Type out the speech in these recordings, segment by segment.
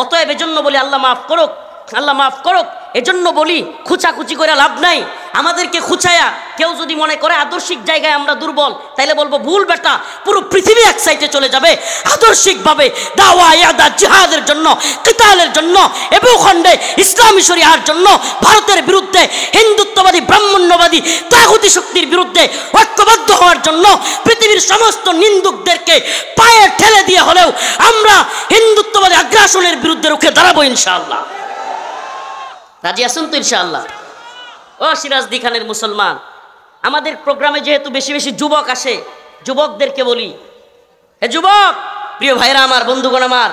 অতএব এজন্য বলি আল্লাহ মাফ করুক, আল্লাহ মাফ করুক। এজন্য বলি খুচাখুচি করে লাভ নাই। আমাদেরকে খুচায়া কেউ যদি মনে করে আদর্শিক জায়গায় আমরা দুর্বল, তাইলে বলবো ভুল বেটা, পুরো পৃথিবী এক সাইডে চলে যাবে। আদর্শিকভাবে দাওয়া ইয়াদা জিহাদের জন্য, কিতালের জন্য, এ ভূখণ্ডে ইসলামী শরিয়ার জন্য, ভারতের বিরুদ্ধে, হিন্দুত্ববাদী ব্রাহ্মণ্যবাদী তাগুতি শক্তির বিরুদ্ধে ঐক্যবদ্ধ হওয়ার জন্য পৃথিবীর সমস্ত নিন্দুকদেরকে পায়ে ঠেলে দিয়ে হলেও আমরা হিন্দুত্ববাদী আগ্রাসনের বিরুদ্ধে রুখে দাঁড়াবো ইনশাআল্লাহ। রাজি আছেন তো ইনশাআল্লাহ? ও সিরাজদি খানের মুসলমান, আমাদের প্রোগ্রামে যেহেতু বেশি বেশি যুবক আসে, যুবকদেরকে বলি, হে যুবক, প্রিয় ভাইরা আমার, বন্ধুগণ আমার,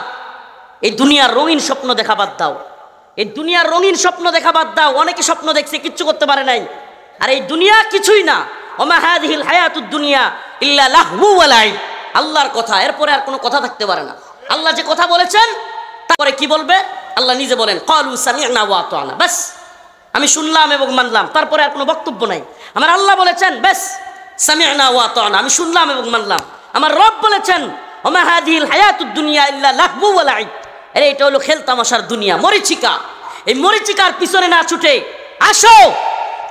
এই দুনিয়ার রঙিন স্বপ্ন দেখা বাদ দাও। এই দুনিয়ার রঙিন স্বপ্ন দেখা বাদ দাও। অনেকে স্বপ্ন দেখছে, কিচ্ছু করতে পারে নাই। আর এই দুনিয়া কিছুই না। ওমা হাযিহিল হায়াতুদ দুনিয়া ইল্লা লাহু ওয়া লাইব, আল্লাহর কথা, এরপরে আর কোনো কথা থাকতে পারে না। আল্লাহ যে কথা বলেছেন তারপরে কি বলবে? আল্লাহ নিজে বলেন ক্বালু সামি'না ওয়া আতা'না, বাস আমি শুনলাম এবং মানলাম, তারপরে আর কোনো বক্তব্য নাই। আমার আল্লাহ বলেছেন বাস সামি'না ওয়া আতা'না, আমি শুনলাম এবং মানলাম। আমার রব বলেছেন ওমা হাযিহিল হায়াতুদ দুনিয়া ইল্লা লাহু ওয়া লাইব, আরে এটা হলো খেল তামাশার দুনিয়া, মরিচিকা। এই মরিচিকার পিছনে না ছুটে আসো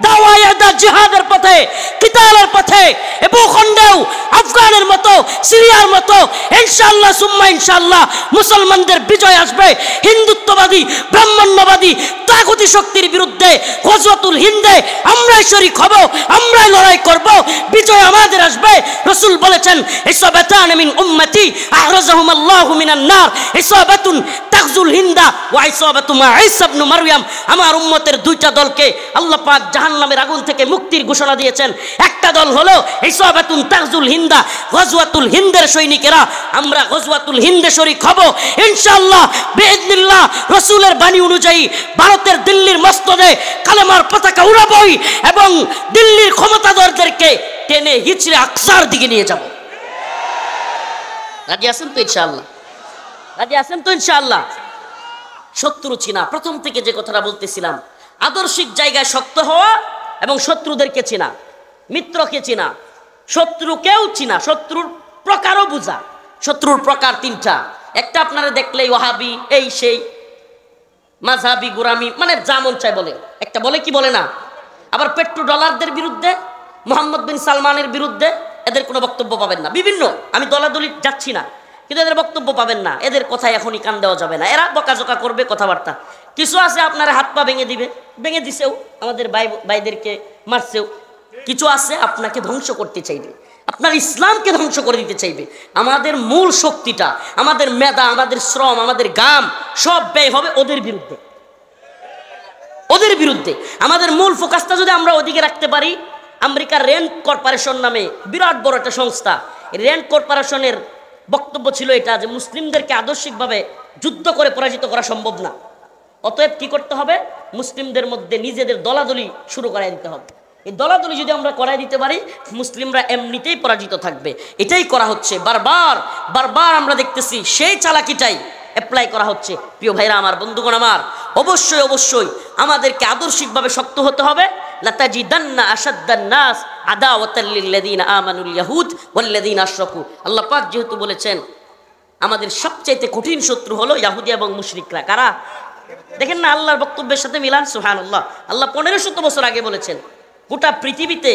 দাওয়া ইয়াদা জিহাদের পথে, কিতালের পথে, এ ভূখণ্ডেও আফগানের মতো, সিরিয়ার মতো ইনশাআল্লাহ সুম্মা ইনশাআল্লাহ মুসলমানদের বিজয় আসবে। হিন্দুত্ববাদী ব্রাহ্মণ্যবাদী তাগুতি শক্তির বিরুদ্ধে গজওয়াতুল হিন্দে আমরাই শরীক হব, আমরাই লড়াই করব, বিজয় আমাদের আসবে। রাসূল বলেছেন ইসাবাতান মিন উম্মতি আহরাজাহুম আল্লাহু মিনান নার, ইসাবাতুন তাগজুল হিন্দা ওয়া ইসাবাতু মা ঈসা ইবনে মারইয়াম, আমার উম্মতের দুইটা দলকে আল্লাহ পাক জাহান্নামের আগুন থেকে মুক্তির ঘোষণা দিয়েছেন। একটা দল হলো ইসাবাতুন তাগজুল হিন্দা, গজওয়াতুল হিন্দের সৈনিকেরা। আমরা গজওয়াতুল হিন্দে শরীক হব ইনশাআল্লাহ বিইذنিল্লাহ। রাসূলের বাণী অনুযায়ী ভারতের দিল্লির মসনদে কালেমার পতাকা উড়াবই এবং দিল্লির ক্ষমতাধরদেরকে টেনে হিচড়ে আকসার দিকে নিয়ে যাব। রাজি আছেন তো ইনশাআল্লাহ? রাজি আছেন তো ইনশাআল্লাহ? শত্রু চিনা, প্রথম থেকে যে কথাটা বলতেছিলাম, আদর্শিক জায়গায় শক্ত হওয়া এবং শত্রুদেরকে চিনা, মিত্রকে চিনা, শত্রুকেও চিনা, শত্রুর প্রকারও বুঝা। শত্রুর প্রকার তিনটা। একটা আপনারা দেখলেই ওয়াহাবি, এই সেই মাযহাবি গোরামি, মানে যা মন চায় বলে। একটা বলে কি বলে না। আবার পেট্রো ডলারদের বিরুদ্ধে, মোহাম্মদ বিন সালমানের বিরুদ্ধে এদের কোনো বক্তব্য পাবেন না। বিভিন্ন, আমি দলাদলি যাচ্ছি না, কিন্তু এদের বক্তব্য পাবেন না। এদের কথায় এখনই কান দেওয়া যাবে না। এরা বকাঝকা করবে, কথাবার্তা। কিছু আছে আপনারা হাত পা ভেঙে দিবে, ভেঙে দিছেও, আমাদের ভাইদেরকে মারছেও। কিছু আছে আপনাকে ধ্বংস করতে চাইবে, আপনার ইসলামকে ধ্বংস করে দিতে চাইবে। আমাদের মূল শক্তিটা, আমাদের মেধা, আমাদের শ্রম, আমাদের গাম সব ব্যয় হবে ওদের বিরুদ্ধে, ওদের বিরুদ্ধে। আমাদের মূল ফোকাসটা যদি আমরা ওদিকে রাখতে পারি, আমেরিকার র্যান্ড কর্পোরেশন নামে বিরাট বড় একটা সংস্থা, র্যান্ড কর্পোরেশনের বক্তব্য ছিল এটা যে মুসলিমদেরকে আদর্শিকভাবে যুদ্ধ করে পরাজিত করা সম্ভব না। অতএব কি করতে হবে? মুসলিমদের মধ্যে নিজেদের দলাদলি শুরু করাই দিতে হবে। এই দলাদলি যদি আমরা করাই দিতে পারি, মুসলিমরা এমনিতেই পরাজিত থাকবে। এটাই করা হচ্ছে, বারবার বারবার আমরা দেখতেছি সেই চালাকিটাই অ্যাপ্লাই করা হচ্ছে। প্রিয় ভাইরা আমার, বন্ধুগণ আমার, অবশ্যই অবশ্যই আমাদেরকে আদর্শিকভাবে শক্ত হতে হবে। লাতাজিদান্না আশাদ্দান নাস আদাওয়াতাল লিল্লাযিনা আমানুল ইয়াহুদ ওয়াল্লাযিনা আশরাকু। আল্লাহ পাক যেহেতু বলেছেন আমাদের সবচাইতে কঠিন শত্রু হলো ইহুদি এবং মুশরিকরা। কারা? দেখেন না আল্লাহর বক্তব্যের সাথে মিলান। সুবহানাল্লাহ, আল্লাহ 1500 বছর আগে বলেছেন গোটা পৃথিবীতে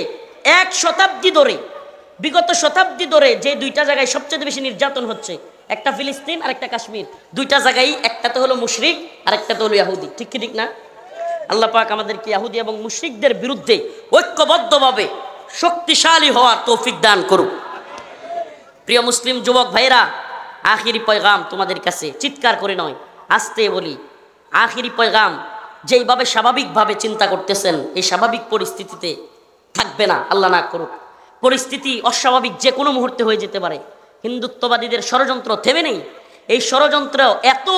এক শতাব্দী ধরে, বিগত শতাব্দী ধরে যে দুইটা জায়গায় সবচেয়ে বেশি নির্যাতন হচ্ছে, একটা ফিলিস্তিন আর একটা কাশ্মীর। দুইটা জায়গায়, একটাতে হলো মুশরিক আর একটাতে হলো ইহুদি। ঠিক কি ঠিক না? আল্লাহ পাক আমাদেরকে ইহুদি এবং মুশরিকদের বিরুদ্ধে ঐক্যবদ্ধভাবে শক্তিশালী হওয়ার তৌফিক দান করুক। প্রিয় মুসলিম যুবক ভাইরা, আখিরি পয়গাম তোমাদের কাছে, চিৎকার করে নয়, আস্তে বলি। আখিরি পয়গাম, যেইভাবে স্বাভাবিকভাবে চিন্তা করতেছেন এই স্বাভাবিক পরিস্থিতিতে থাকবে না, আল্লাহ না করুক। পরিস্থিতি অস্বাভাবিক যে কোনো মুহূর্তে হয়ে যেতে পারে। হিন্দুত্ববাদীদের ষড়যন্ত্র থেমে নেই। এই ষড়যন্ত্র এত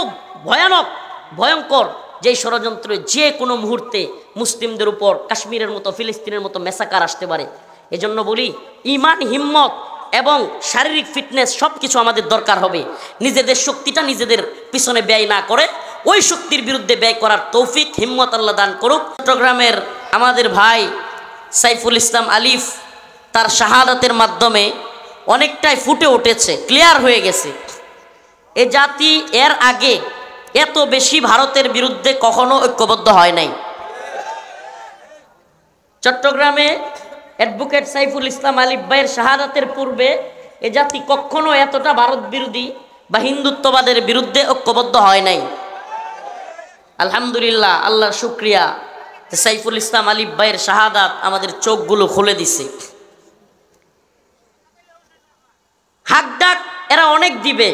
ভয়ানক, ভয়ঙ্কর, যে ষড়যন্ত্রে যে কোনো মুহূর্তে মুসলিমদের উপর কাশ্মীরের মতো, ফিলিস্তিনের মতো মেসাকার আসতে পারে। এজন্য বলি, ইমান, হিম্মত এবং শারীরিক ফিটনেস সব কিছু আমাদের দরকার হবে। নিজেদের শক্তিটা নিজেদের পিছনে ব্যয় না করে ওই শক্তির বিরুদ্ধে ব্যয় করার তৌফিক, হিম্মত আল্লাহ দান করুক। চট্টগ্রামের আমাদের ভাই সাইফুল ইসলাম আলিফ তার শাহাদাতের মাধ্যমে অনেকটাই ফুটে উঠেছে, ক্লিয়ার হয়ে গেছে। এ জাতি এর আগে এত বেশি ভারতের বিরুদ্ধে কখনো ঐক্যবদ্ধ হয় নাই। চট্টগ্রামে অ্যাডভোকেট সাইফুল ইসলাম আলিফ ভাইয়ের শাহাদাতের পূর্বে এ জাতি কখনো এতটা ভারত বিরোধী বা হিন্দুত্ববাদের বিরুদ্ধে ঐক্যবদ্ধ হয় নাই। আলহামদুলিল্লাহ, আল্লাহর শুকরিয়া, সাইফুল ইসলাম আলিফ ভাইয়ের শাহাদাত আমাদের চোখগুলো খুলে দিছে। হাক ডাক এরা অনেক দিবে,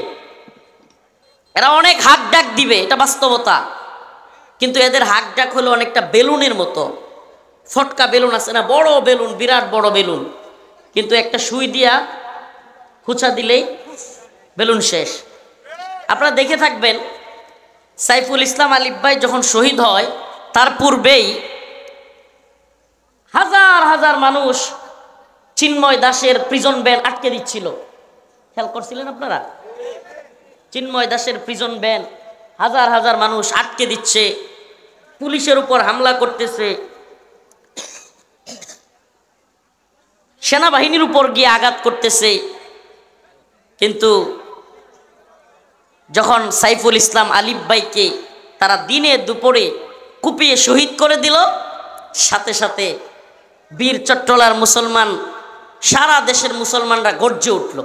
এরা অনেক হাক ডাক দিবে, এটা বাস্তবতা। কিন্তু এদের হাক ডাক হলো অনেকটা বেলুনের মতো, ফটকা বেলুন আছে না, বড় বেলুন, বিরাট বড় বেলুন, কিন্তু একটা সুই দিয়া খুঁচা দিলেই বেলুন শেষ। আপনারা দেখে থাকবেন সাইফুল ইসলাম আলিফ ভাই যখন শহীদ হয় তার পূর্বেই হাজার হাজার মানুষ চিন্ময় দাসের প্রিজন ভ্যান আটকে দিচ্ছিল। খেয়াল করছিলেন আপনারা? চিন্ময় দাসের প্রিজন ভ্যান হাজার হাজার মানুষ আটকে দিচ্ছে, পুলিশের উপর হামলা করতেছে, সেনাবাহিনীর উপর গিয়ে আঘাত করতেছে। কিন্তু যখন সাইফুল ইসলাম আলিফ ভাইকে তারা দিনে দুপুরে কুপিয়ে শহীদ করে দিল, সাথে সাথে বীর চট্টলার মুসলমান, সারা দেশের মুসলমানরা গর্জে উঠল,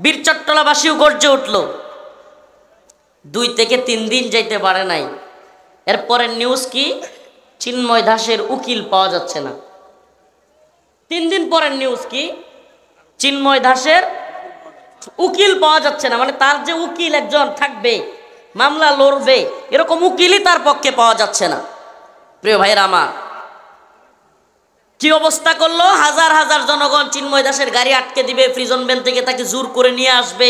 বীর চট্টলাবাসীও গর্জে উঠল। 2 থেকে 3 দিন যাইতে পারে নাই, এরপরে নিউজ কি, চিন্ময় দাসের উকিল পাওয়া যাচ্ছে না। 3 দিন পরের নিউজ কি, চিন্ময় দাসের উকিল পাওয়া যাচ্ছে না। মানে তার যে উকিল একজন থাকবে, মামলা লড়বে, এরকম উকিলই তার পক্ষে পাওয়া যাচ্ছে না। প্রিয় ভাইরা আমার, কি অবস্থা করলো, হাজার হাজার জনগণ চিন্ময় দাসের গাড়ি আটকে দিবে, প্রিজন ভ্যান থেকে তাকে জোর করে নিয়ে আসবে,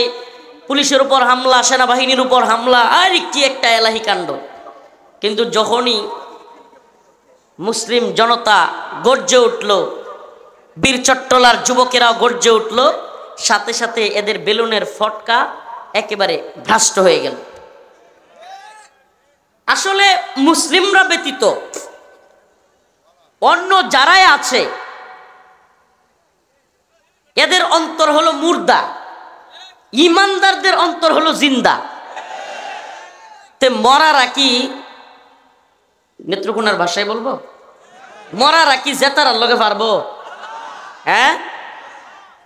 পুলিশের উপর হামলা, সেনাবাহিনীর উপর হামলা, আর কি একটা এলাহি কাণ্ড। কিন্তু যখনই মুসলিম জনতা গর্জে উঠল, বীর চট্টলার যুবকেরাও গর্জে উঠল, সাথে সাথে এদের বেলুনের ফটকা একেবারে ভ্রষ্ট হয়ে গেল। আসলে মুসলিমরা ব্যতীত অন্য যারাই আছে এদের অন্তর হলো মুর্দা, ইমানদারদের অন্তর হলো জিন্দা। তে মরারা কি, নেত্রকোনার ভাষায় বলবো, মরারা কি জেতার লগে পারবো? হ্যাঁ,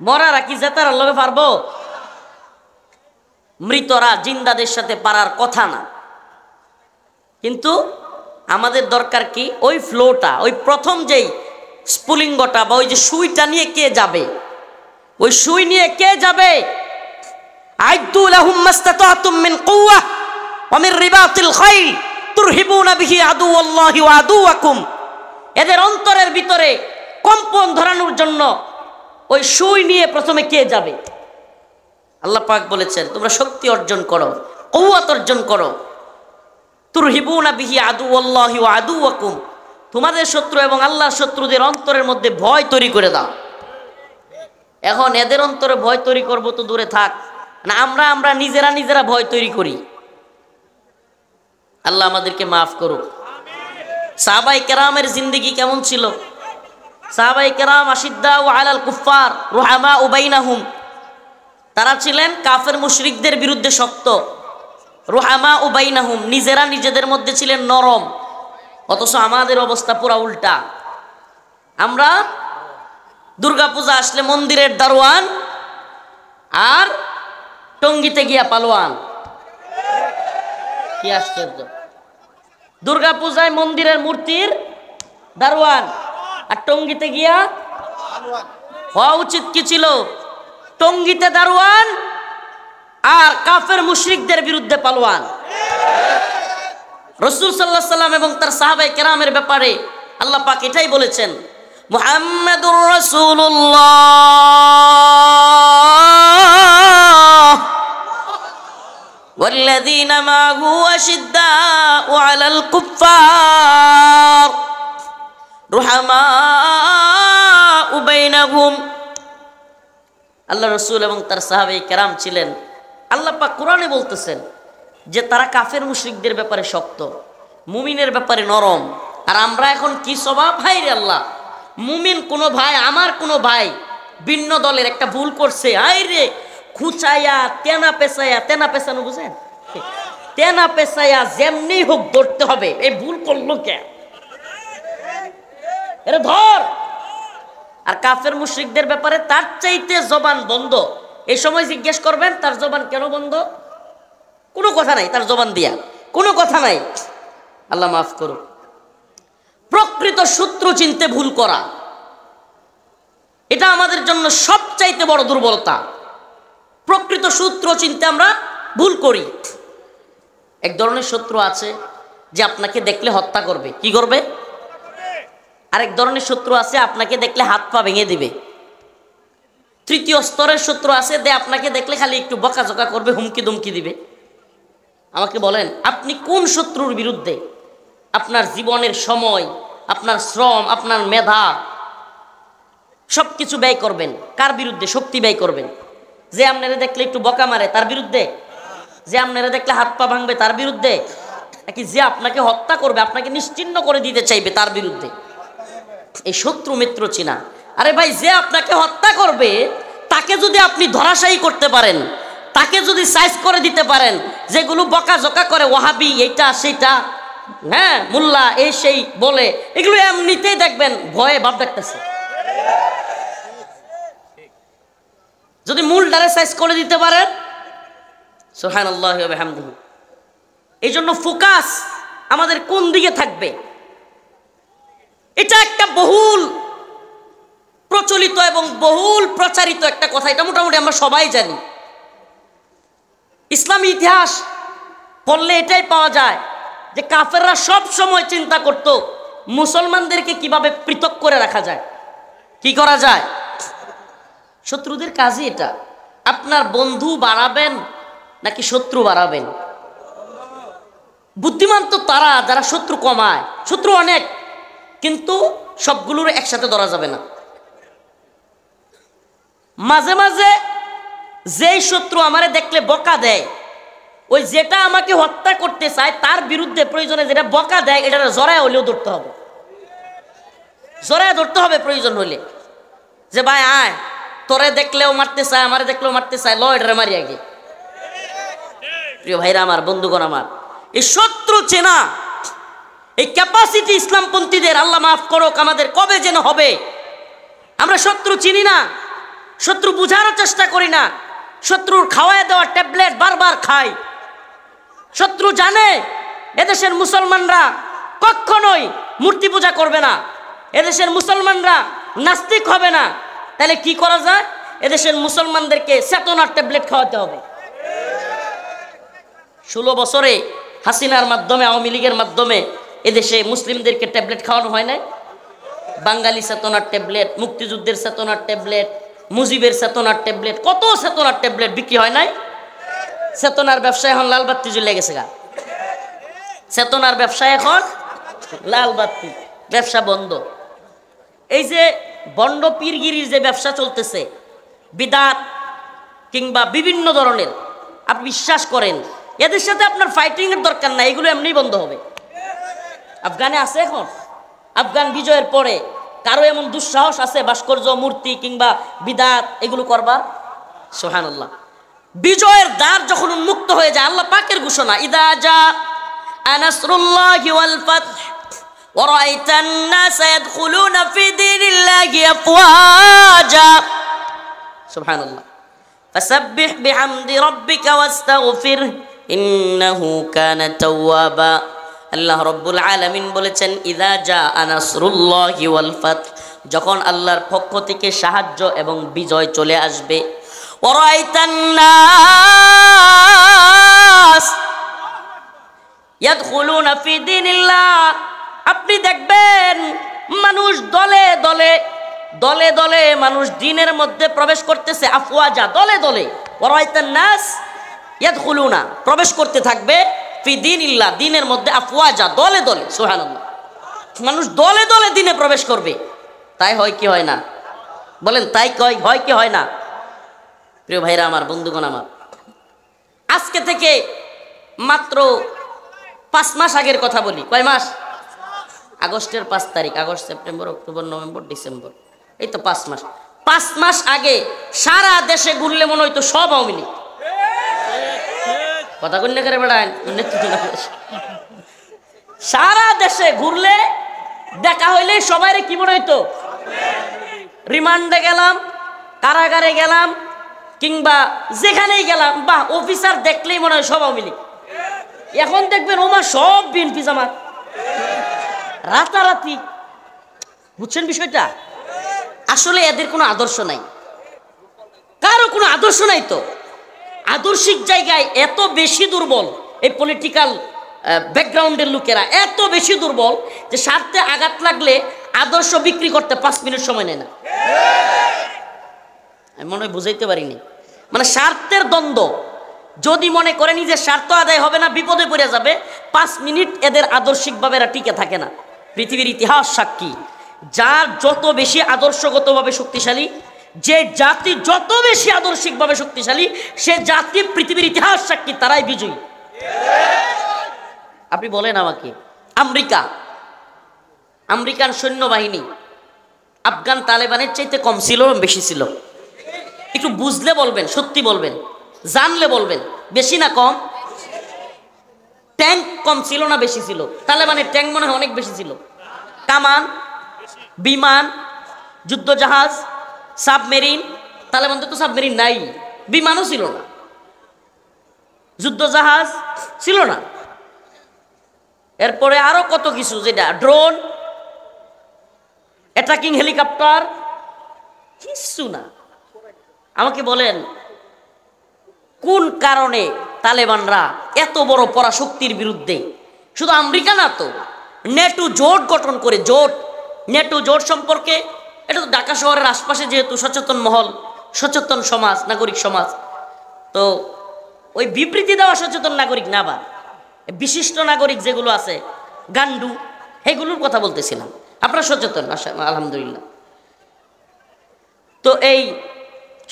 মরারা কি জেতার লগে পারবো? মৃতরা জিন্দাদের সাথে পারার কথা না। কিন্তু আমাদের দরকার কি, ওই ফ্লোটা, ওই প্রথম যেই স্ফুলিঙ্গটা বা ওই যে সুইটা নিয়ে কে যাবে, ওই সুই নিয়ে কে যাবে? আইদু লাহুম মাস্তাতাতুম মিন কুওয়া ওয়া মিন রিবাতিল খাইল তুরহিবুনা বিহি আদুওয়াল্লাহি ওয়া আদুওয়াকুম। এদের অন্তরের ভিতরে কম্পন ধরানোর জন্য ওই সুই নিয়ে প্রথমে কে যাবে? আল্লাহ পাক বলেছেন, তোমরা শক্তি অর্জন করো, কুওয়াত অর্জন করো। তুরহিবুনা বিহি আদুওয়াল্লাহি ওয়া আদুওয়াকুম, তোমাদের শত্রু এবং আল্লাহর শত্রুদের অন্তরের মধ্যে ভয় তৈরি করে দাও। এখন এদের অন্তরে ভয় তৈরি করবো তো দূরে থাক না, আমরা নিজেরা ভয় তৈরি করি। আল্লাহ আমাদেরকে মাফ করুক। সাহাবায়ে কেরামের জিন্দেগি কেমন ছিল? সাহাবায়ে কেরাম আশিদ্দাউ আলাল কুফার রুহামাউ বাইনাহুম, তারা ছিলেন কাফের মুশরিকদের বিরুদ্ধে শক্ত। রুহামাউ বাইনাহুম, নিজেরা নিজেদের মধ্যে ছিলেন নরম। অথচ আমাদের অবস্থা পুরা উল্টা। আমরা দুর্গাপূজা আসলে মন্দিরের দারোয়ান আর টঙ্গিতে গিয়া পালোয়ান। কি আশ্চর্য! দুর্গাপূজায় মন্দিরের মূর্তির দারোয়ান আর টঙ্গিতে গিয়া, হওয়া উচিত কি ছিল, টঙ্গিতে দারোয়ান আর কাফের মুশরিকদের বিরুদ্ধে পালোয়ান। রাসূল সাল্লাল্লাহু আলাইহি সাল্লাম এবং তার সাহাবায়ে কেরামের ব্যাপারে আল্লাহ পাক এটাই বলেছেন, মুহাম্মাদুর রাসূলুল্লাহ ওয়াল্লাযীনা মা'হু আশিদ্দাউ আলাল কুফফার রুহামাউ বাইনাহুম। আল্লাহ রাসূল এবং তার সাহাবায়ে কেরাম ছিলেন, আল্লাহ পাক কোরআনে বলতেছেন যে তারা কাফের মুশরিকদের ব্যাপারে শক্ত, মুমিনের ব্যাপারে নরম। আর আমরা এখন কি স্বভাব, ভাই রে আল্লাহ, মুমিন কোনো ভাই, আমার কোনো ভাই ভিন্ন দলের একটা ভুল করছে, আই রে খুচাইয়া তেনা পেঁচানো, বুঝেন, তেনা পেছাইয়া যেমনি হোক ধরতে হবে। এই ভুল করলো কে, এরে ধর। আর কাফের মুশরিকদের ব্যাপারে তার চাইতে জবান বন্ধ। এই সময় জিজ্ঞেস করবেন তার জবান কেন বন্ধ? কোনো কথা নাই তার জবান দিয়া, কোনো কথা নাই। আল্লাহ মাফ করুন। প্রকৃত শত্রু চিনতে ভুল করা, এটা আমাদের জন্য সবচাইতে বড় দুর্বলতা। প্রকৃত শত্রু চিনতে আমরা ভুল করি। এক ধরনের শত্রু আছে যে আপনাকে দেখলে হত্যা করবে। কি করবে? আরেক ধরনের শত্রু আছে আপনাকে দেখলে হাত পা ভেঙে দিবে। তৃতীয় স্তরের শত্রু আছে যে আপনাকে দেখলে খালি একটু বকাঝকা করবে, হুমকি দুমকি দিবে। আমাকে বলেন, আপনি কোন শত্রুর বিরুদ্ধে আপনার জীবনের সময়, আপনার শ্রম, আপনার মেধা সবকিছু ব্যয় করবেন? কার বিরুদ্ধে শক্তি ব্যয় করবেন? যে আপনারা দেখলে একটু বকা মারে তার বিরুদ্ধে? যে আপনারা দেখলে হাত পা ভাঙবে তার বিরুদ্ধে? নাকি যে আপনাকে হত্যা করবে, আপনাকে নিশ্চিহ্ন করে দিতে চাইবে তার বিরুদ্ধে? এই শত্রু মিত্র চিনা। আরে ভাই, যে আপনাকে হত্যা করবে তাকে যদি আপনি ধরাশায়ী করতে পারেন, তাকে যদি সাইজ করে দিতে পারেন, যেগুলো বকাঝকা করে ওয়াহাবি এইটা সেইটা, হ্যাঁ মোল্লা এই সেই বলে, এগুলো এমনিতেই দেখবেন ভয়ে ভাব দেখতেছে। যদি মূল ডারে সাইজ করে দিতে পারেন, সুবহানাল্লাহি ওয়া বিহামদিহি। এই জন্য ফোকাস আমাদের কোন দিকে থাকবে, এটা একটা বহুল প্রচলিত এবং বহুল প্রচারিত একটা কথা। এটা মোটামুটি আমরা সবাই জানি। ইসলামী ইতিহাস পড়লে এটাই পাওয়া যায় যে কাফেররা সব সময় চিন্তা করত মুসলমানদেরকে কিভাবে পৃথক করে রাখা যায়। কি করা যায়? শত্রুদের কাজই এটা। আপনার বন্ধু বাড়াবেন নাকি শত্রু বাড়াবেন? বুদ্ধিমান তো তারা যারা শত্রু কমায়। শত্রু অনেক, কিন্তু সবগুলোর একসাথে ধরা যাবে না। মাঝে মাঝে যেই শত্রু আমারে দেখলে বকা দেয়, ওই যেটা আমাকে হত্যা করতে চায় তার বিরুদ্ধে প্রয়োজনে যেটা বকা দেয়, এটা জড়ায় হলেও ধরতে হবে। জড়ায় ধরতে হবে প্রয়োজন হলে, যে ভাই আয়, তোরে দেখলেও মারতে চায়, আমারে দেখলেও মারতে চায়, ল এটারে মারি আগে। প্রিয় ভাইরা আমার, বন্ধুগণ আমার, এই শত্রু চেনা, এই ক্যাপাসিটি ইসলামপন্থীদের আল্লাহ মাফ করুক আমাদের কবে যেন হবে। আমরা শত্রু চিনি না, শত্রু বুঝারও চেষ্টা করি না, শত্রুর খাওয়ায় দেওয়া ট্যাবলেট বারবার খাই। শত্রু জানে এদেশের মুসলমানরা কখনোই মূর্তি পূজা করবে না, এদেশের মুসলমানরা নাস্তিক হবে না। তাহলে কি করা যায়? এদেশের মুসলমানদেরকে চেতনার ট্যাবলেট খাওয়াতে হবে। 16 বছরে হাসিনার মাধ্যমে, আওয়ামী লীগের মাধ্যমে এদেশে মুসলিমদেরকে ট্যাবলেট খাওয়ানো হয় নাই? বাঙালি চেতনার ট্যাবলেট, মুক্তিযুদ্ধের চেতনার ট্যাবলেট, মুজিবের চেতনার ট্যাবলেট, কত চেতনার ট্যাবলেট বিক্রি হয় নাই? চেতনার ব্যবসা এখন লাল বাতি জ্বলে গেছে গা। চেতনার ব্যবসা এখন লাল বাতি, ব্যবসা বন্ধ। এই যে বন্ড পীরগিরির যে ব্যবসা চলতেছে, বিদাত কিংবা বিভিন্ন ধরনের, আপনি বিশ্বাস করেন এদের সাথে আপনার ফাইটিং এর দরকার নাই, এগুলো এমনিই বন্ধ হবে। আফগানে আছে এখন, আফগান বিজয়ের পরে কারো এমন দুঃসাহস আছে ভাস্কর্য, মূর্তি কিংবা বিদাত এগুলো করবার? সুবহানাল্লাহ। বিজয়ের দ্বার যখন উন্মুক্ত হয়ে যায়, আল্লাহ পাকের ঘোষণা, ইদা জা নাসরুল্লাহি ওয়াল ফাতহ ওয়া রাআইতান নাস ইয়াদখুলুনা ফি দীনিল্লাহি আফওয়াজা। সুবহানাল্লাহ। ফাসাব্বিহ বিহামদি রাব্বিকা ওয়াস্তাগফির ইন্নাহু কানা তাওয়াবা। আল্লাহ রাব্বুল আলামিন বলেছেন, ইদা জা নাসরুল্লাহি ওয়াল ফাতহ, যখন আল্লাহর পক্ষ থেকে সাহায্য এবং বিজয় চলে আসবে, ওয়া রাআইতান নাস ইয়াদখুলুনা ফি দীনিল্লাহ, আপনি দেখবেন মানুষ দলে দলে দলে দলে মানুষ দ্বীনের মধ্যে প্রবেশ করতেছে, আফওয়াজা, দলে দলে। ওয়া রাআইতান নাস ইয়াদখুলুনা, প্রবেশ করতে থাকবে, ফি দীনিল্লাহ, দ্বীনের মধ্যে, আফওয়াজা, দলে দলে। সুবহানাল্লাহ। মানুষ দলে দলে দ্বীনে প্রবেশ করবে। তাই হয় কি হয় না? বলেন, তাই হয় কি হয় না? প্রিয় ভাইরা আমার, বন্ধুগণ আমার, আজকে থেকে মাত্র 5 মাস আগের কথা বলি। কয় মাস? আগস্টের 5 তারিখ, August, September, October, November, December, এই তো 5 মাস। 5 মাস আগে সারা দেশে ঘুরলে মনে হইতো সব আওয়ামী লীগ। কথা কন্যা করে বেড়ায় নেতৃত্ব। সারা দেশে ঘুরলে দেখা হইলে সবাই কি মনে হইতো, রিমান্ডে গেলাম, কারাগারে গেলাম, কিংবা যেখানেই গেলাম, বা অফিসার দেখলেই মনে হয় সব আওয়ামী লীগ। এখন দেখবেন ওমা সব বিএনপি জামাত, রাতারাতি। বুঝছেন বিষয়টা? আসলে এদের কোনো আদর্শ নাই, কারো কোনো আদর্শ নাই। তো আদর্শিক জায়গায় এত বেশি দুর্বল এই পলিটিক্যাল ব্যাকগ্রাউন্ডের লোকেরা, এত বেশি দুর্বল যে স্বার্থে আঘাত লাগলে আদর্শ বিক্রি করতে 5 মিনিট সময় নেয় না। আমি মনে হয় বুঝাইতে পারিনি। মানে স্বার্থের দ্বন্দ্ব, যদি মনে করে নিজের স্বার্থ আদায় হবে না, বিপদে পড়ে যাবে, 5 মিনিট এদের আদর্শিকভাবে এরা টিকে থাকে না। পৃথিবীর ইতিহাস সাক্ষী, যার যত বেশি আদর্শগতভাবে শক্তিশালী, যে জাতি যত বেশি আদর্শিকভাবে শক্তিশালী, সে জাতি পৃথিবীর ইতিহাস সাক্ষী, তারাই বিজয়ী। আপনি বলেন আমাকে, আমেরিকান সৈন্যবাহিনী আফগান তালেবানের চাইতে কম ছিল বেশি ছিল? একটু বুঝলে বলবেন, সত্যি বলবেন, জানলে বলবেন, বেশি না কম? ট্যাঙ্ক কম ছিল না বেশি ছিল? তালেবানের ট্যাঙ্ক মনে হয় অনেক বেশি ছিল। কামান, বিমান, যুদ্ধজাহাজ, সাবমেরিন। তালেবানদের তো সাবমেরিন নাই, বিমানও ছিল না, যুদ্ধজাহাজ ছিল না, এরপরে আরো কত কিছু, যেটা ড্রোন, অ্যাটাকিং হেলিকপ্টার, কিছু না। আমাকে বলেন, কোন কারণে তালেবানরা এত বড় পরাশক্তির বিরুদ্ধে, শুধু আমেরিকা না তো, নেটো জোট গঠন করে, নেটো জোট সম্পর্কে, এটা তো ঢাকা শহরের আশপাশে যেহেতু সচেতন মহল, সচেতন সমাজ, নাগরিক সমাজ, তো ওই বিবৃতি দেওয়া সচেতন নাগরিক না, বা বিশিষ্ট নাগরিক যেগুলো আছে, গান্ডু, এগুলোর কথা বলতেছিলাম। আপনারা সচেতন আলহামদুলিল্লাহ। তো এই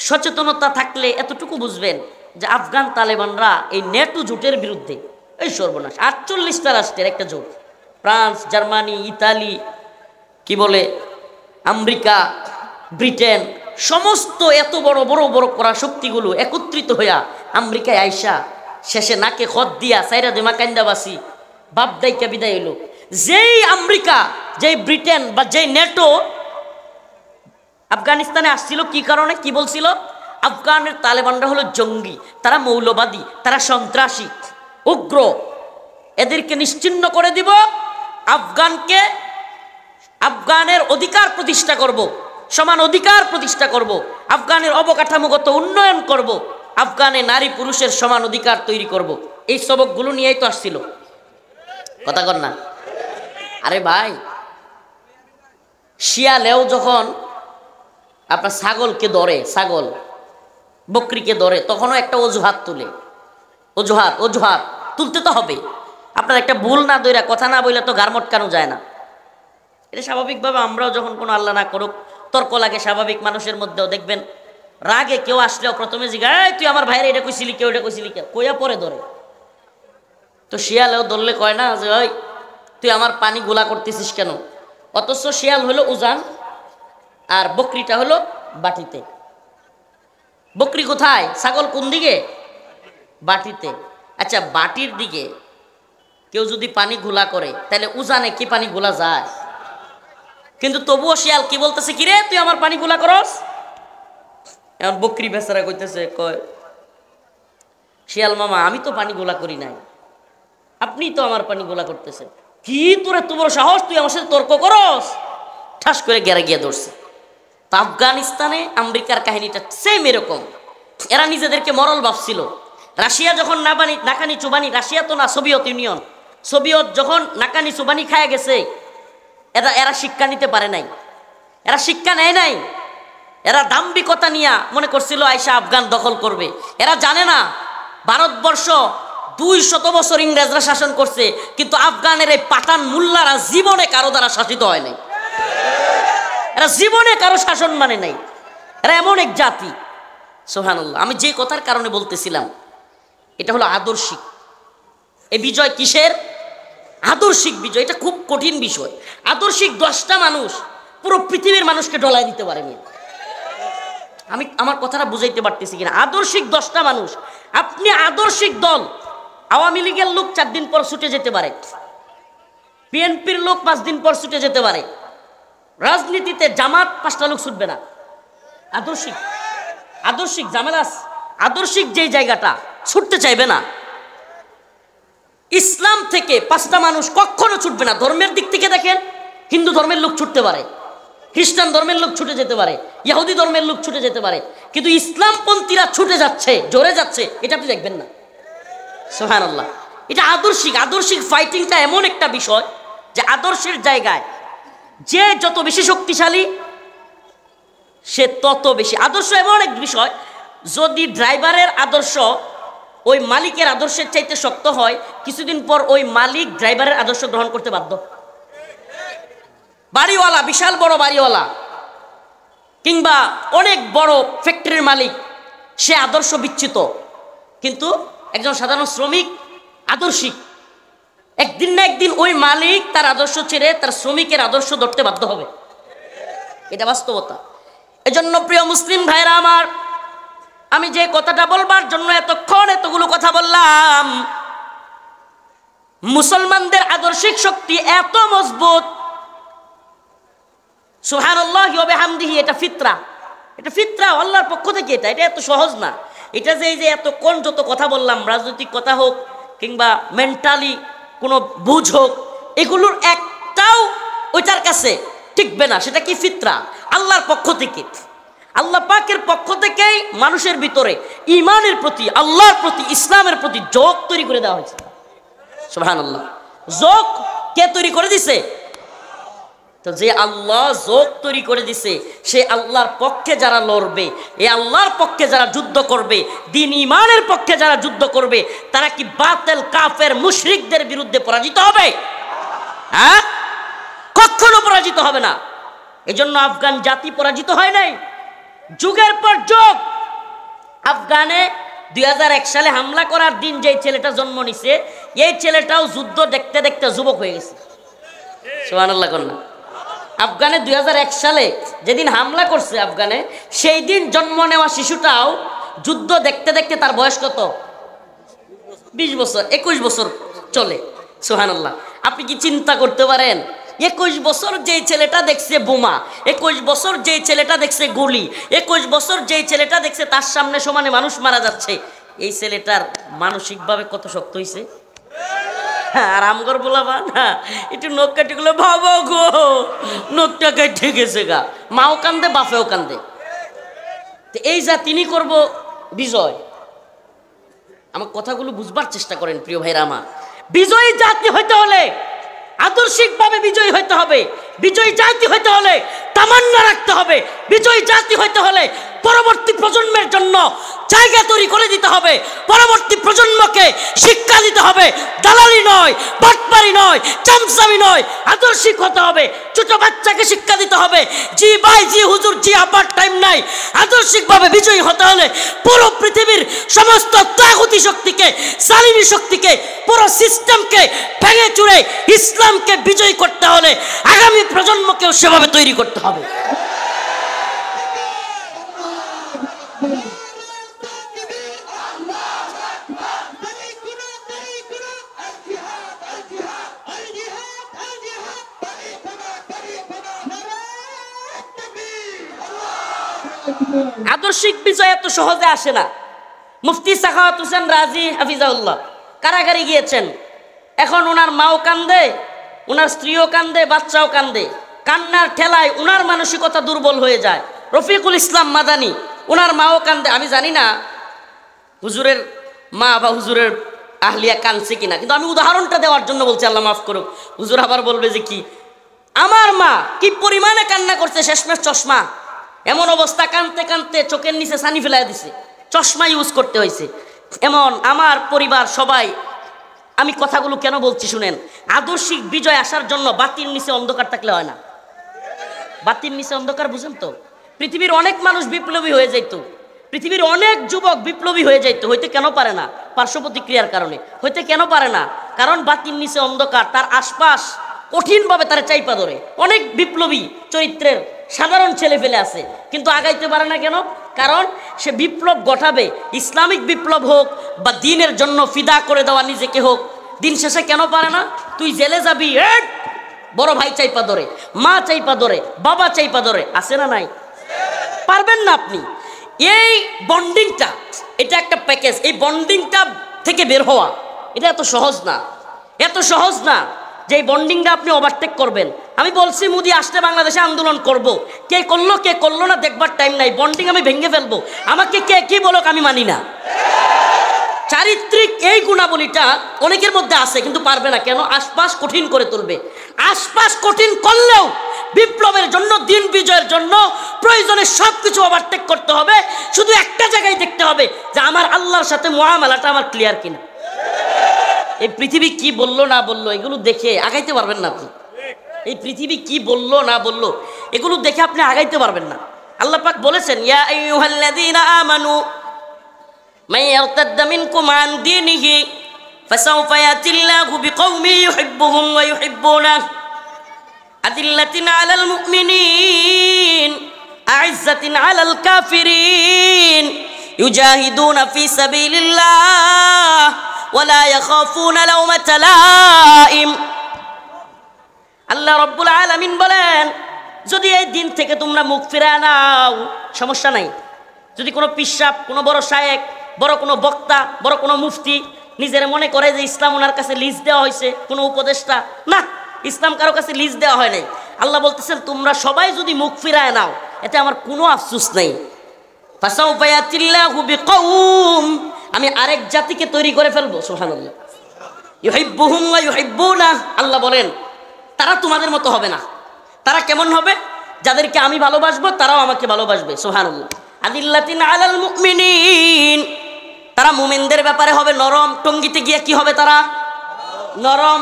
সচেতনতা থাকলে এতটুকু বুঝবেন যে আফগান তালেবানরা এই নেটো জোটের বিরুদ্ধে, এই সর্বনাশ, 48টা রাষ্ট্রের একটা জোট, ফ্রান্স, জার্মানি, ইতালি, কি বলে আমেরিকা, ব্রিটেন, সমস্ত এত বড় বড় বড় পরাশক্তিগুলো একত্রিত হইয়া আমেরিকায় আইসা শেষে নাকে খত দিয়া সাইরা দেমা কান্দাবাসী বাপ দাইকা বিদায় এলো। যেই আমেরিকা, যেই ব্রিটেন বা যেই নেটো আফগানিস্তানে আসছিল, কি কারণে, কি বলছিল? আফগানের তালেবানরা হলো জঙ্গি, তারা মৌলবাদী, তারা সন্ত্রাসী, উগ্র, এদেরকে নিশ্চিহ্ন করে দিব, আফগানের অধিকার প্রতিষ্ঠা করব, সমান অধিকার প্রতিষ্ঠা করব, আফগানের অবকাঠামোগত উন্নয়ন করব, আফগানে নারী পুরুষের সমান অধিকার তৈরি করব। এই সবকগুলো নিয়েই তো আসছিল, কথা কর না? আরে ভাই, শিয়ালেও যখন আপনার ছাগলকে ধরে, ছাগল বকরিকে ধরে, তখনও একটা অজুহাত তুলে, অজুহাত তুলতে তো হবে। আপনার একটা ভুল না দইরা, কথা না বইলে তো গার মটকানো যায় না। এটা স্বাভাবিকভাবে আমরাও যখন কোনো আল্লাহ না করুক তর্ক লাগে, স্বাভাবিক মানুষের মধ্যেও দেখবেন রাগে কেউ আসলেও প্রথমে জিজ্ঞাসা, তুই আমার ভাইয়ের এটা কইছিলি, কেউ এটা কইছিলি, কইয়া পরে ধরে। তো শিয়ালেও ধরলে কয় না যে ওই তুই আমার পানি গোলা করতেছিস কেন? অথচ শিয়াল হলো উজান আর বকরিটা হলো বাটিতে। বকরি কোথায়, ছাগল কোন দিকে? বাটিতে। আচ্ছা, বাটির দিকে কেউ যদি পানি ঘোলা করে তাহলে উজানে কি পানি ঘোলা যায়? কিন্তু তবুও শিয়াল কি বলতেছে, কিরে তুই আমার পানি ঘোলা করস? এখন বকরি বেচারা কইতেছে, কয় শিয়াল মামা, আমি তো পানি গোলা করি নাই, আপনি তো আমার পানি গোলা করতেছেন। কি তোর এত বড় সাহস, তুই আমার সাথে তর্ক করস? ঠাস করে গেরা গিয়ে ধরছে। তো আফগানিস্তানে আমেরিকার কাহিনীটা সেম এরকম। এরা নিজেদেরকে মরল ভাবছিল। রাশিয়া যখন নাকানি চুবানি, রাশিয়া তো না, সোভিয়েত ইউনিয়ন, সোভিয়েত যখন নাকানি চুবানি খায় গেছে, এরা শিক্ষা নিতে পারে নাই, এরা শিক্ষা নেয় নাই। এরা দাম্ভিকতা নিয়ে মনে করছিল আইসা আফগান দখল করবে। এরা জানে না ভারতবর্ষ 200 বছর ইংরেজরা শাসন করছে, কিন্তু আফগানের এই পাঠান মুল্লারা জীবনে কারো দ্বারা শাসিত হয় নাই। এরা জীবনে কারো শাসন মানে নাই। এরা এমন এক জাতি, সুবহানাল্লাহ। আমি যে কথার কারণে বলতেছিলাম, এটা হলো আদর্শিক। এই বিজয় কিসের? আদর্শিক বিজয়। এটা খুব কঠিন বিষয়। আদর্শিক 10টা মানুষ পুরো পৃথিবীর মানুষকে ডলায় দিতে পারে। আমি আমার কথাটা বুঝাইতে পারতেছি কিনা? আদর্শিক 10টা মানুষ, আপনি আদর্শিক দল আওয়ামী লীগের লোক 4 দিন পর ছুটে যেতে পারে, বিএনপির লোক 5 দিন পর ছুটে যেতে পারে। রাজনীতিতে জামাত 5টা লোক ছুটবে না। আদর্শিক আদর্শিক ঝামেলা, আদর্শিক যেই জায়গাটা ছুটতে চাইবে না। ইসলাম থেকে 5টা মানুষ কখনো ছুটবে না। ধর্মের দিক থেকে দেখেন, হিন্দু ধর্মের লোক ছুটতে পারে, খ্রিস্টান ধর্মের লোক ছুটে যেতে পারে, ইহুদি ধর্মের লোক ছুটে যেতে পারে, কিন্তু ইসলামপন্থীরা ছুটে যাচ্ছে, জোরে যাচ্ছে, এটা আপনি দেখবেন না। সুবহানাল্লাহ। এটা আদর্শিক। আদর্শিক ফাইটিংটা এমন একটা বিষয় যে আদর্শের জায়গায় যে যত বেশি শক্তিশালী সে তত বেশি। আদর্শ এমন এক বিষয়, যদি ড্রাইভারের আদর্শ ওই মালিকের আদর্শের চাইতে শক্ত হয়, কিছুদিন পর ওই মালিক ড্রাইভারের আদর্শ গ্রহণ করতে বাধ্য। বাড়িওয়ালা, বিশাল বড় বাড়িওয়ালা কিংবা অনেক বড় ফ্যাক্টরির মালিক, সে আদর্শ বিচ্যুত, কিন্তু একজন সাধারণ শ্রমিক আদর্শিক, একদিন না একদিন ওই মালিক তার আদর্শ ছেড়ে তার শ্রমিকের আদর্শ ধরতে বাধ্য হবে। এটা বাস্তবতা। এজন্য প্রিয় মুসলিম ভাইরা আমার, আমি যে কথাটা বলবার জন্য এতক্ষণ এতগুলো কথা বললাম, মুসলমানদের আদর্শিক শক্তি এত মজবুত, সুবহানাল্লাহি ওয়া বিহামদিহি, এটা ফিতরা, এটা ফিতরা, আল্লাহর পক্ষ থেকে। এটা এত সহজ না। এটা যে এই যে এতক্ষণ যত কথা বললাম, রাজনৈতিক কথা হোক কিংবা মেন্টালি কোনো বুঝ হোক, এগুলোর একটাও ওইটার কাছে টিকবে না। সেটা কি? ফিতরা, আল্লাহর পক্ষ থেকে। আল্লাহ পাকের পক্ষ থেকেই মানুষের ভিতরে ঈমানের প্রতি, আল্লাহর প্রতি, ইসলামের প্রতি যোগ তৈরি করে দেওয়া হয়েছে। সুবহানাল্লাহ। যোগ কে তৈরি করে দিছে? তো যে আল্লাহ যোগ তৈরি করে দিছে, সে আল্লাহর পক্ষে যারা লড়বে, এই আল্লাহর পক্ষে যারা যুদ্ধ করবে, দিন ঈমানের পক্ষে যারা যুদ্ধ করবে, তারা কি বাতিল কাফের মুশরিকদের বিরুদ্ধে পরাজিত হবে? হ্যাঁ, কখনো পরাজিত হবে না। এজন্য আফগান জাতি পরাজিত হয় নাই, যুগের পর যুগ। আফগানে 2001 সালে হামলা করার দিন যে ছেলেটা জন্ম নিছে, এই ছেলেটাও যুদ্ধ দেখতে দেখতে যুবক হয়ে গেছে। সুবহানাল্লাহ কন্যা। আফগানে 2001 সালে যেদিন হামলা করছে আফগানে, সেই দিন জন্ম নেওয়া শিশুটাও যুদ্ধ দেখতে দেখতে তার বয়স কত? 20 বছর, 21 বছর চলে। সুবহানাল্লাহ। আপনি কি চিন্তা করতে পারেন? 21 বছর যেই ছেলেটা দেখছে বোমা, 21 বছর যেই ছেলেটা দেখছে গুলি, 21 বছর যেই ছেলেটা দেখছে তার সামনে সমানে মানুষ মারা যাচ্ছে, এই ছেলেটার মানসিকভাবে কত শক্ত হয়েছে? আর আমগর বলাবা না, একটু নখ কাটি গুলো, ভাবো গো, নখটা কেটে গেছে গা, মাও কান্দে বাপেও কান্দে। এই যা তিনি করব বিজয়। আমার কথাগুলো বুঝবার চেষ্টা করেন প্রিয় ভাইরা আমার। বিজয়ী জাতি হইতে হলে আদর্শিকভাবে বিজয়ী হইতে হবে। বিজয়ী জাতি হইতে হলে তামান্না রাখতে হবে। বিজয়ী জাতি হইতে হলে পরবর্তী প্রজন্মের জন্য জায়গা তৈরি করে দিতে হবে। পরবর্তী প্রজন্মকে শিক্ষা দিতে হবে। দালালি নয়, বাটপারি নয়, চামচামি নয়, আদর্শিক হতে হবে। ছোট বাচ্চাকে শিক্ষা দিতে হবে, জি ভাই, জি হুজুর, জি আবার টাইম নাই। আদর্শিকভাবে বিজয়ী হতে হলে পুরো পৃথিবীর সমস্ত তাগুতি শক্তিকে, জালিমি শক্তিকে, পুরো সিস্টেমকে ভেঙে চুরে ইসলামকে বিজয়ী করতে হলে আগামী প্রজন্মকেও সেভাবে তৈরি করতে হবে। আদর্শিক বিজয় এত সহজে আসে না। মুফতি সাখাওয়াত হোসেন রাজি হাফিজাহুল্লাহ কারাগারে গিয়েছেন। এখন ওনার মাও কান্দে, ওনার স্ত্রীও কান্দে, বাচ্চাও কান্দে। কান্নার ঠেলায় ওনার মানসিকতা দুর্বল হয়ে যায়। রফিকুল ইসলাম মাদানী, ওনার মাও কান্দে। আমি জানি না হুজুরের মা বা হুজুরের আহলিয়া কাঁদছে কিনা, কিন্তু আমি উদাহরণটা দেওয়ার জন্য বলছি, আল্লাহ মাফ করুক। হুজুর আবার বলবে যে কি, আমার মা কি পরিমাণে কান্না করছে, শেষমেশ চশমা, এমন অবস্থা, কাঁদতে কাঁদতে চোখের নিচে সানি ফেলাই দিছে, চশমা ইউজ করতে হয়েছে। এমন আমার পরিবার সবাই। আমি কথাগুলো কেন বলছি শুনেন। আদর্শিক বিজয় আসার জন্য বাতির নিচে অন্ধকার থাকলে হয় না। বাতির নিচে অন্ধকার বুঝেন তো? পৃথিবীর অনেক মানুষ বিপ্লবী হয়ে যাইতো, পৃথিবীর অনেক যুবক বিপ্লবী হয়ে যাইতো, হইতে কেন পারে না? পার্শ্ব প্রতিক্রিয়ার কারণে। হইতে কেন পারে না? কারণ বাতির নিচে অন্ধকার, তার আশপাশ কঠিনভাবে তারা চাইপা ধরে। অনেক বিপ্লবী চরিত্রের সাধারণ ছেলে ফেলে আছে, কিন্তু আগাইতে পারে না কেন? কারণ সে বিপ্লব ঘটাবে, ইসলামিক বিপ্লব হোক বা দিনের জন্য ফিদা করে দেওয়া নিজেকে হোক, দিন শেষে কেন পারে না? তুই জেলে যাবি, বড় ভাই চাইপা ধরে, মা চাইপা ধরে, বাবা চাইপা ধরে, আছে না নাই? পারবেন না আপনি। এই বন্ডিংটা, এটা একটা প্যাকেজ। এই বন্ডিংটা থেকে বের হওয়া এটা এত সহজ না, এত সহজ না যে এই বন্ডিংটা আপনি ওভারটেক করবেন। আমি বলছি মোদি আসলে বাংলাদেশে আন্দোলন করব, কে করলো কে করলো না দেখবার টাইম নাই, বন্ডিং আমি ভেঙে ফেলবো। আমাকে কে কি বলুক আমি মানি না। চারিত্রিক এই গুণাবলীটা অনেকের মধ্যে আছে, কিন্তু পারবে না। কেন? আশপাশ কঠিন করে তুলবে। আশপাশ কঠিন করলেও বিপ্লবের জন্য, দিন বিজয়ের জন্য প্রয়োজনে সবকিছু ওভারটেক করতে হবে। শুধু একটা জায়গায় দেখতে হবে যে আমার আল্লাহর সাথে মুআমালাটা আমার ক্লিয়ার কিনা। এই পৃথিবী কি বললো না বললো এগুলো দেখে আগাইতে পারবেন না আপনি। এই পৃথিবী কি বললো না বললো এগুলো দেখে আপনি আগাইতে পারবেন না। আল্লাহ পাক বলেছেন, ইয়া আইয়ুহাল্লাযীনা আমানু মান ইয়ারতাদ্দা মিনকুম আন দীনিহি ফাসাউফা ইয়াতিল্লাহু বিকওমিন ইউহিব্বুহুম ওয়া ইউহিব্বুনাহু আদিল্লাতিন আলাল মুমিনিন আইজ্জাতিন আলাল কাফিরিন ইউজাহিদুনা ফি সাবিলিল্লাহ ওয়ালা ইয়াখাফুনা লাওমাতা লাইম। আল্লাহ রাব্বুল আলামিন বলেন, যদি এই দিন থেকে তোমরা মুখ ফিরায় নাও সমস্যা নাই। যদি কোনো পিশাব, কোনো বড় শায়েক, বড় কোনো বক্তা, বড় কোনো মুফতি নিজের মনে করে যে ইসলাম ওনার কাছে লিজ দেওয়া হয়েছে, কোনো উপদেষ্টা, না, ইসলাম কারো কাছে লিজ দেওয়া হয় নাই। আল্লাহ বলতেছেন তোমরা সবাই যদি মুখ ফিরায় নাও এতে আমার কোনো আফসোস নেই। ফাসাউফা ইয়াতিল্লাহু বিকওম, আমি আরেক জাতিকে তৈরি করে ফেলবো। সুবহানাল্লাহ। ইউহিব্বুহুম ওয়া ইউহিব্বুনাহু, আল্লাহ বলেন তারা তোমাদের মতো হবে না। তারা কেমন হবে? যাদেরকে আমি ভালোবাসবো তারাও আমাকে ভালোবাসবে। সুবহানাল্লাহ। আদিল্লাতিন আলাল মুমিনিন, তারা মুমিনদের ব্যাপারে হবে নরম, টঙ্গিতে গিয়ে কি হবে? তারা নরম।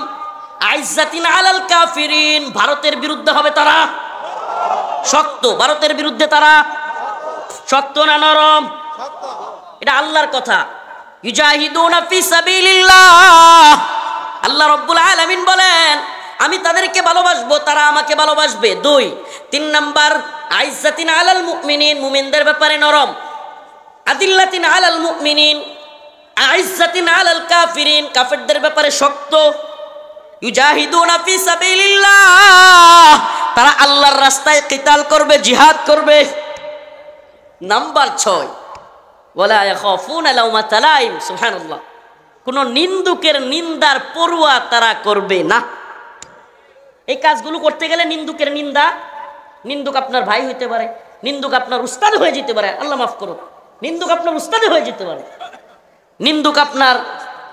আইজ্জাতিন আলাল কাফিরিন, ভারতের বিরুদ্ধে হবে তারা শক্ত। ভারতের বিরুদ্ধে তারা শক্ত না নরম? এটা আল্লাহর কথা। ইউজাহিদুনা ফি সাবিলিল্লাহ, আল্লাহ রাব্বুল আলামিন বলেন আমি তাদেরকে ভালোবাসবো, তারা আমাকে ভালোবাসবে। 2, 3 নাম্বার, আইজ্জাতিন আলাল মুমিনিন, মুমিনদের ব্যাপারে নরম। আদিল্লাতিন আলাল মুমিনিন আইজ্জাতিন আলাল কাফিরিন, কাফেরদের ব্যাপারে শক্ত। ইউজাহিদুনা ফি সাবিলিল্লাহ, তারা আল্লাহর রাস্তায় কিতাল করবে, জিহাদ করবে। নাম্বার 6, ওয়ালা ইয়াখাফুনা লাওমাতা লাইম। সুবহানাল্লাহ। কোন নিন্দুকের নিন্দার পরোয়া তারা করবে না। এই কাজগুলো করতে গেলে নিন্দুকের নিন্দা, নিন্দুক আপনার ভাই হইতে পারে, নিন্দুক আপনার উস্তাদ হয়ে যেতে পারে, আল্লাহ মাফ করুন, নিন্দুক আপনার উস্তাদ হয়ে যেতে পারে, নিন্দুক আপনার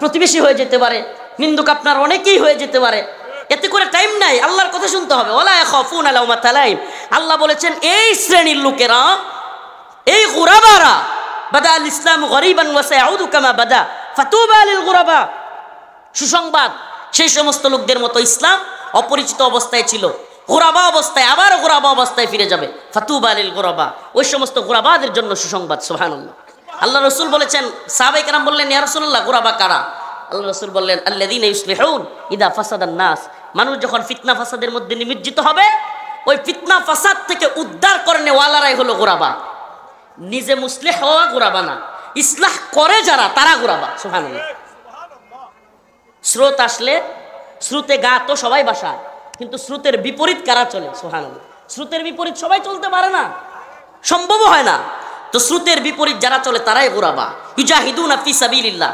প্রতিবেশী হয়ে যেতে পারে, নিন্দুক আপনার অনেকেই হয়ে যেতে পারে। এতে করে টাইম নাই, আল্লাহর কথা শুনতে হবে। ওয়ালা ইয়াখাফুনা লাওমাতা লাইম, আল্লাহ বলেছেন এই শ্রেণীর লোকেরা, এই গুরাবারা, বাদা আল ইসলাম গরিবান ওয়া সায়াউদু কামা বাদা ফাতুবা লিল গুরাবা। সুসংবাদ, সেই সমস্ত লোকদের মতো ইসলাম অপরিচিত অবস্থায় ছিল, গুরাবা অবস্থায় আবার গুরাবা অবস্থায় ফিরে যাবে। ফাতুবা লিল গুরাবা, ওই সমস্ত গুরাবাদের জন্য সুসংবাদ। সুবহানাল্লাহ। আল্লাহ রাসূল বলেছেন, সাহাবায়ে কেরাম বললেন ইয়া রাসূলুল্লাহ গুরাবা কারা? আল্লাহ রাসূল বললেন আল্লাযীনা ইউসলিহুন ইযা ফাসাদান নাস, মানুষ যখন ফিতনা ফাসাদের মধ্যে নিমজ্জিত হবে ওই ফিতনা ফাসাদ থেকে উদ্ধার করে নেওয়ালারাই হলো গুরাবা। নিজে মুসলিহ হওয়া গুরাবা না, ইসলাহ করে যারা তারা গুরাবা। সুবহানাল্লাহ। স্রোত আসলে স্রোতে গা তো সবাই বাসায়, কিন্তু স্রোতের বিপরীত কারা চলে? সুবহানাল্লাহ। স্রোতের বিপরীত সবাই চলতে পারে না, সম্ভব হয় না। তো স্রোতের বিপরীত যারা চলে তারাই গুরাবা। ইউজাহিদুনা ফি সাবিলিল্লাহ,